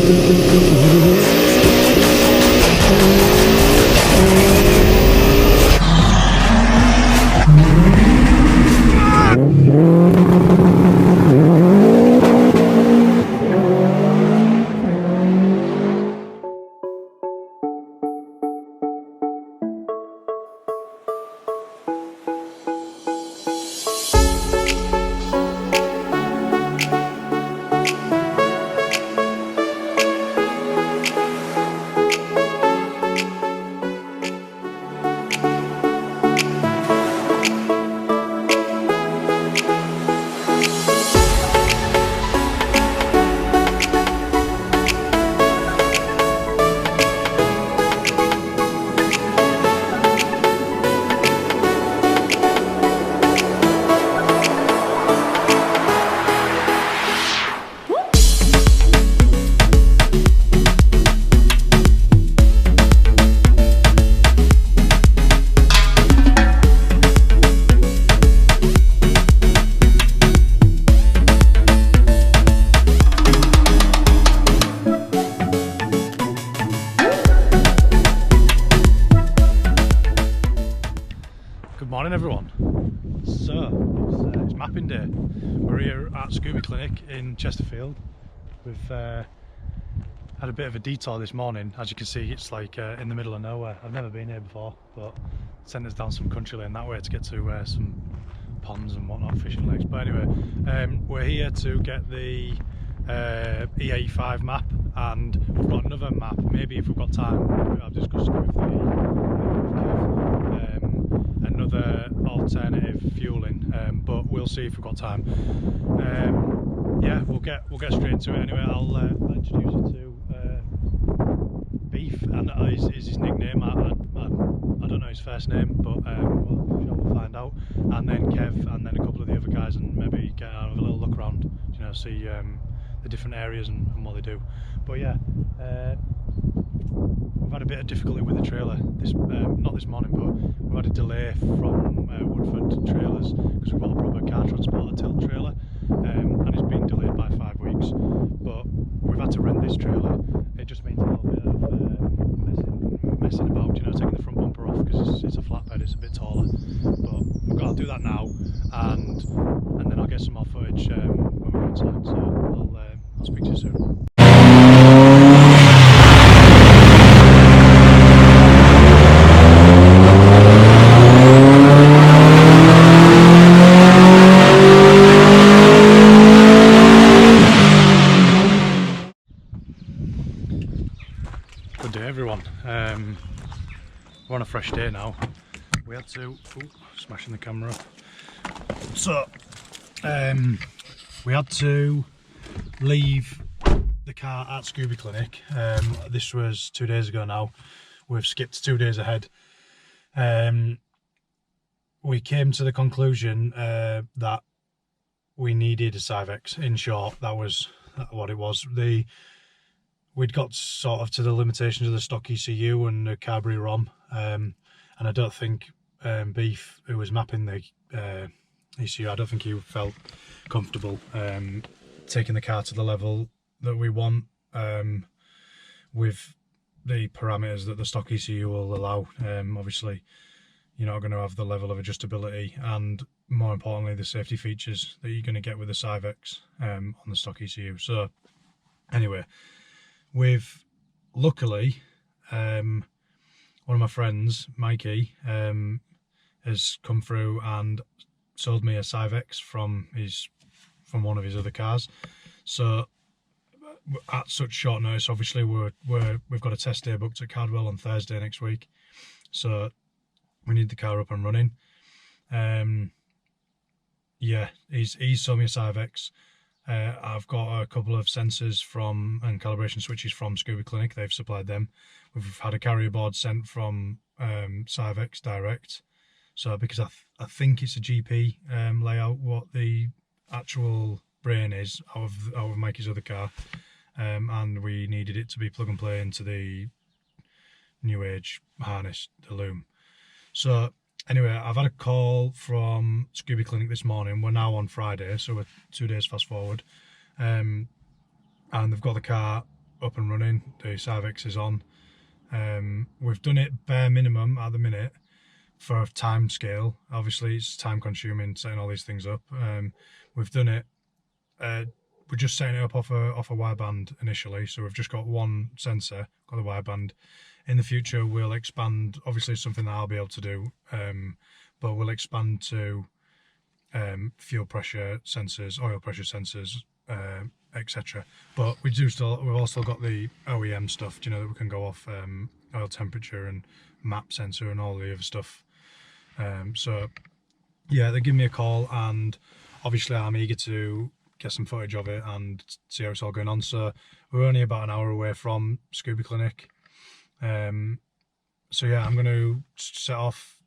Good morning everyone. So it's mapping day. We're here at Scuba Clinic in Chesterfield. We've had a bit of a detour this morning. As you can see, it's like in the middle of nowhere. I've never been here before, but it sent us down some country lane that way to get to some ponds and whatnot, fishing lakes. But anyway, we're here to get the E85 map, and we've got another map. Maybe if we've got time, I've discussed with another alternative fueling, but we'll see if we've got time. Yeah, we'll get straight into it. Anyway, I'll introduce you to Beef, and is his nickname. I don't know his first name, but we'll find out. And then Kev, and then a couple of the other guys, and maybe get have a little look around, you know, see the different areas and what they do. But yeah, we've had a bit of difficulty with the trailer not this morning, but we've had a delay from Woodford trailers because we've got a proper car transporter tilt trailer, and it's been delayed by 5 weeks. But we've had to rent this trailer. It just means a little bit of messing about, you know, taking the front bumper off because it's a flatbed, it's a bit taller. But we've got to do that now, and then I'll get some more footage when we're inside. So I'll speak to you soon. Good day everyone. We're on a fresh day now. We had to smashing the camera up. So we had to leave the car at Scuba Clinic. This was 2 days ago now. We've skipped 2 days ahead. We came to the conclusion that we needed a Syvecs. In short, that was what it was. We'd got sort of to the limitations of the stock ECU and the Carberry ROM, and I don't think Beef, who was mapping the ECU, I don't think he felt comfortable taking the car to the level that we want with the parameters that the stock ECU will allow. Obviously, you're not going to have the level of adjustability and, more importantly, the safety features that you're going to get with the Syvecs on the stock ECU. So anyway, luckily, one of my friends, Mikey, has come through and sold me a Syvecs from one of his other cars. So at such short notice, obviously we've got a test day booked at Cardwell on Thursday next week, so we need the car up and running. Yeah, he's sold me a Syvecs. I've got a couple of sensors and calibration switches from Scuba Clinic. They've supplied them. We've had a carrier board sent from Syvecs direct. So because I think it's a GP layout, what the actual brain is out of Mikey's other car, and we needed it to be plug and play into the new age harness, the loom. So anyway, I've had a call from Scuba Clinic this morning. We're now on Friday, so we're 2 days fast forward, and they've got the car up and running. The Syvecs is on. We've done it bare minimum at the minute for a time scale. Obviously it's time consuming setting all these things up. We've done it, we're just setting it up off a wideband initially, so we've just got one sensor, got the wideband. In the future we'll expand, obviously it's something that I'll be able to do, but we'll expand to fuel pressure sensors, oil pressure sensors, etc. But we've also got the OEM stuff, you know, that we can go off oil temperature and map sensor and all the other stuff. So yeah, they give me a call, and obviously I'm eager to get some footage of it and see how it's all going on. So we're only about an hour away from Scuba Clinic. So yeah, I'm going to set off,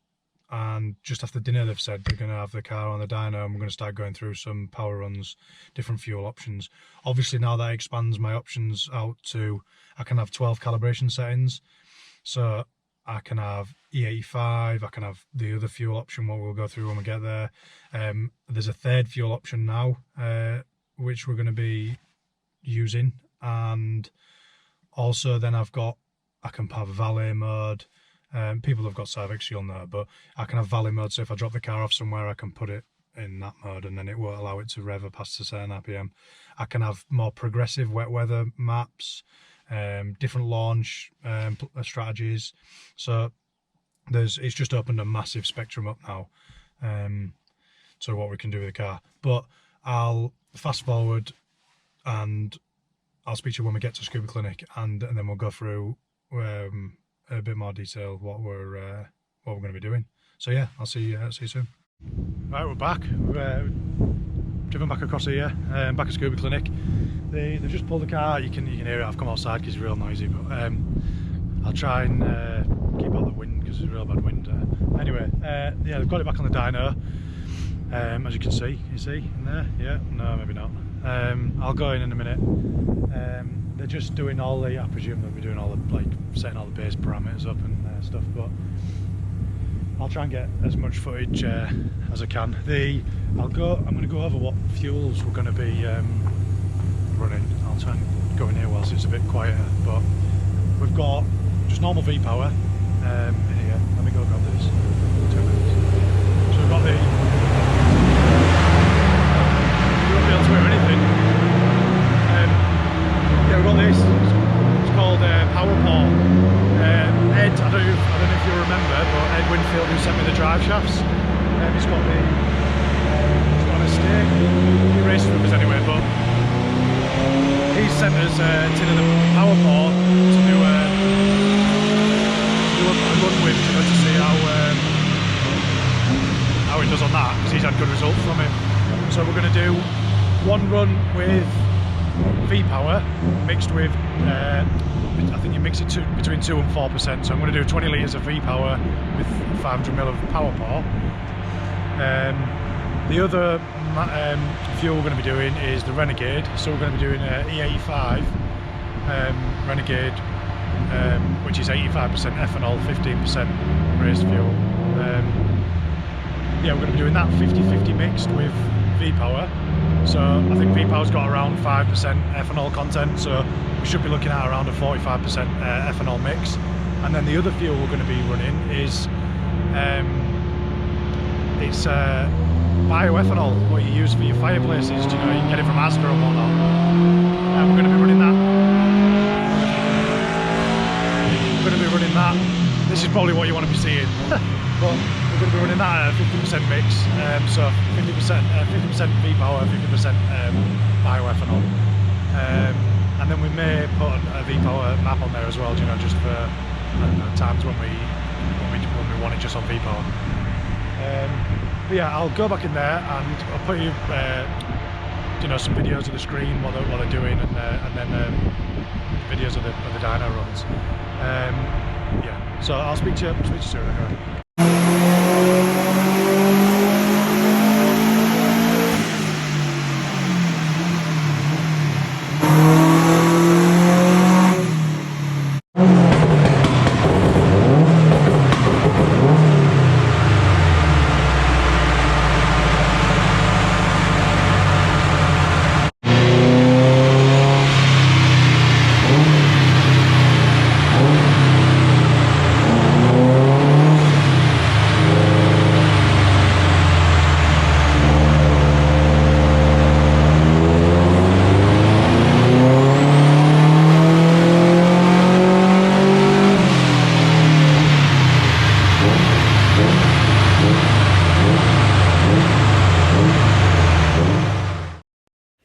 and just after dinner they've said they're going to have the car on the dyno and we're going to start going through some power runs, different fuel options. Obviously now that expands my options out to, I can have 12 calibration settings, so I can have E85, I can have the other fuel option, what we'll go through when we get there. There's a third fuel option now, which we're going to be using, and also then I can have a valet mode. People have got Syvecs, you'll know, but I can have valet mode, so if I drop the car off somewhere I can put it in that mode and then it won't allow it to rev past a certain RPM. I can have more progressive wet weather maps, different launch strategies. So it's just opened a massive spectrum up now to what we can do with the car. But I'll fast forward and I'll speak to you when we get to Scuba Clinic, and then we'll go through a bit more detail what we're going to be doing. So yeah, I'll see you soon. Right, we're back. We've driven back across here, back at Scuba Clinic. They've just pulled the car. You can hear it. I've come outside because it's real noisy, but I'll try and keep out the wind because it's real bad wind. Anyway, yeah, they've got it back on the dyno. As you can see, in there? Yeah, no, maybe not. I'll go in a minute. They're just doing all the, I presume they'll be doing all the, like, setting all the base parameters up and stuff, but I'll try and get as much footage as I can. I'm going to go over what fuels we're going to be running. I'll try and go in here whilst it's a bit quieter, but we've got just normal V-Power in here. Let me go grab this. 2 minutes. So we've got the, you won't be able to hear anything. Yeah, we've got this. It's called Power Paw. Ed, I don't know if you remember, but Ed Winfield, who sent me the drive shafts, he's got an estate. He races with us anyway, but he sent us a tin of the Power Paw to do a run with, you know, to see how it does on that, because he's had good results from it. So we're going to do one run with V-Power mixed with, I think you mix it between 2 and 4%, so I'm going to do 20 litres of V-Power with 500ml of Power Paw. The other fuel we're going to be doing is the Renegade, so we're going to be doing E85 Renegade, which is 85% ethanol, 15% raised fuel. Yeah, we're going to be doing that 50-50 mixed with V-Power. So I think V-Power's got around 5% ethanol content, so we should be looking at around a 45% ethanol mix. And then the other fuel we're going to be running is it's bioethanol, what you use for your fireplaces. You know, you can get it from Asda and whatnot. And we're going to be running that. This is probably what you want to be seeing, but we're going to be running that at a 50% mix. So 50% V-Power, 50% bioethanol. And then we may put a V-Power map on there as well, you know, just for, I don't know, times when we want it just on V-Power. But yeah, I'll go back in there and I'll put you, you know, some videos of the screen, what they're doing, and then videos of the dyno runs. Yeah, so I'll speak to you soon anyway.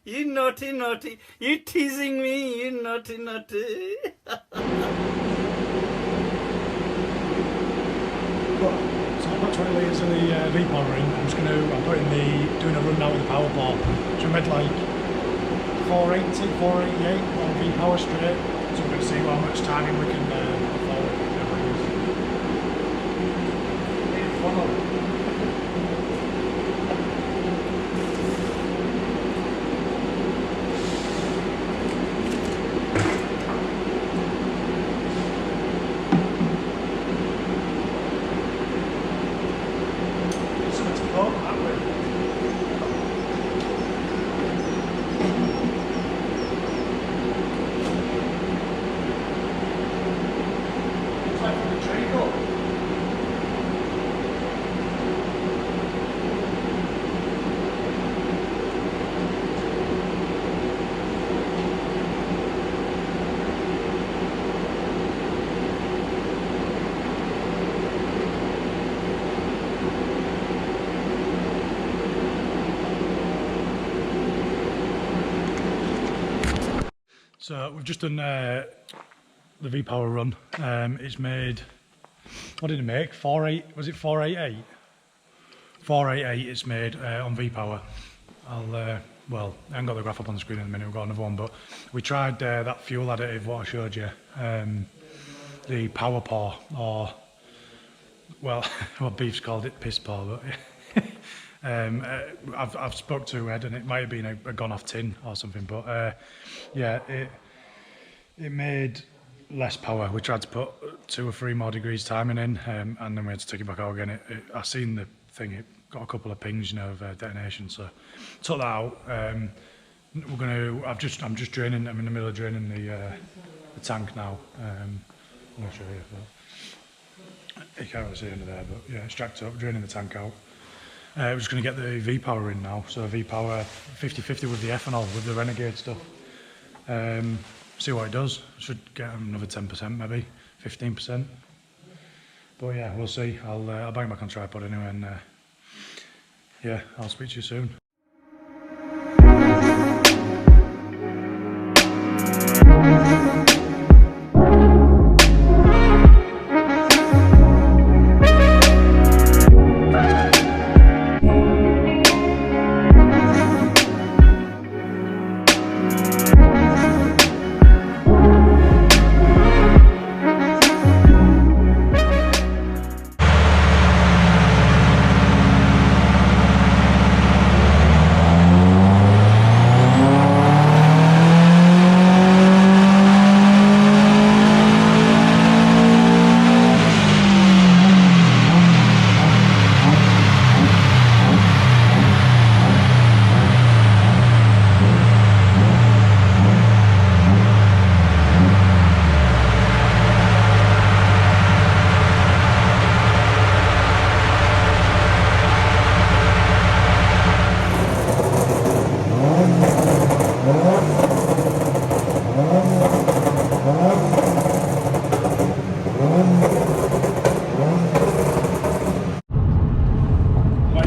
You naughty, naughty. You teasing me, you naughty, naughty. So I've got 20 litres of the V-power in. I'm doing a run now with the power ball. So I'm at like 480, 488 on V-power straight. So we're going to see how much timing we can put forward. So we've just done the V-power run. It's made, what did it make? Was it 488? 488 it's made on V-power. Well, I haven't got the graph up on the screen in a minute, we've got another one, but we tried that fuel additive, what I showed you, the power paw, or, well, what Beef's called it, piss paw, but I've spoke to Ed and it might have been a gone off tin or something, but yeah, it made less power. We tried to put 2 or 3 more degrees timing in, and then we had to take it back out again. I seen the thing, it got a couple of pings, you know, of detonation, so took that out. I'm just draining, I'm in the middle of draining the tank now. I'm going to show you, but you can't really see under there, but yeah, it's jacked up, draining the tank out. We're just going to get the V-power in now, so V-power 50-50 with the ethanol, with the Renegade stuff. See what it does. Should get another 10% maybe, 15%. But yeah, we'll see. I'll bang back on tripod anyway, and yeah, I'll speak to you soon.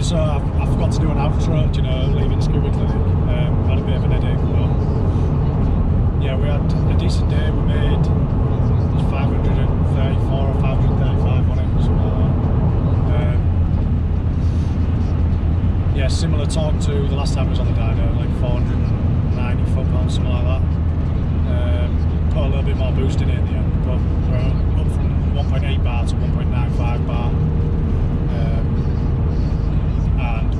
So I forgot to do an outro, you know, leaving Scuba Clinic. Had a bit of an headache, but yeah, we had a decent day. We made 534 or 535 on it, something like that. Yeah, similar torque to the last time I was on the dyno, like 490 foot-pounds, something like that. Put a little bit more boost in it in the end, but we're up from 1.8 bar to 1.95 bar.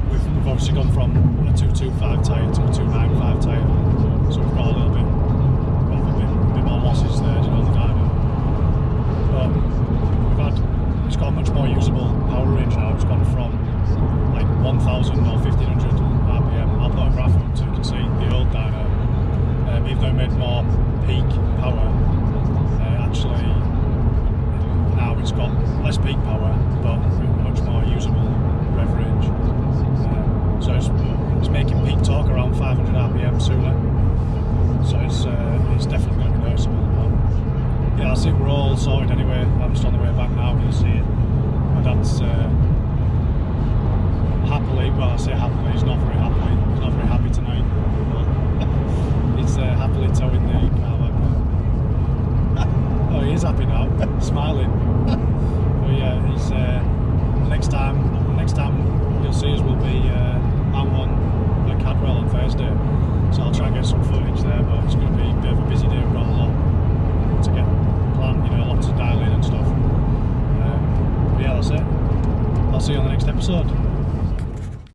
We've obviously gone from a 225 tyre to a 295 tyre, so we've got a little bit more losses there, you know, on the dyno. But it's got a much more usable power range now. It's gone from like 1000 or 1500 RPM. I'll put a graph up so you can see the old dyno. Even though it made more peak power, actually now it's got less peak power, but much more usable rev range. So it's making peak torque around 500 RPM sooner. So it's definitely going to be noticeable. But yeah, that's it. We're all sorted anyway. I'm just on the way back now. You'll see it. My dad's happily, well, I say happily, he's not very happy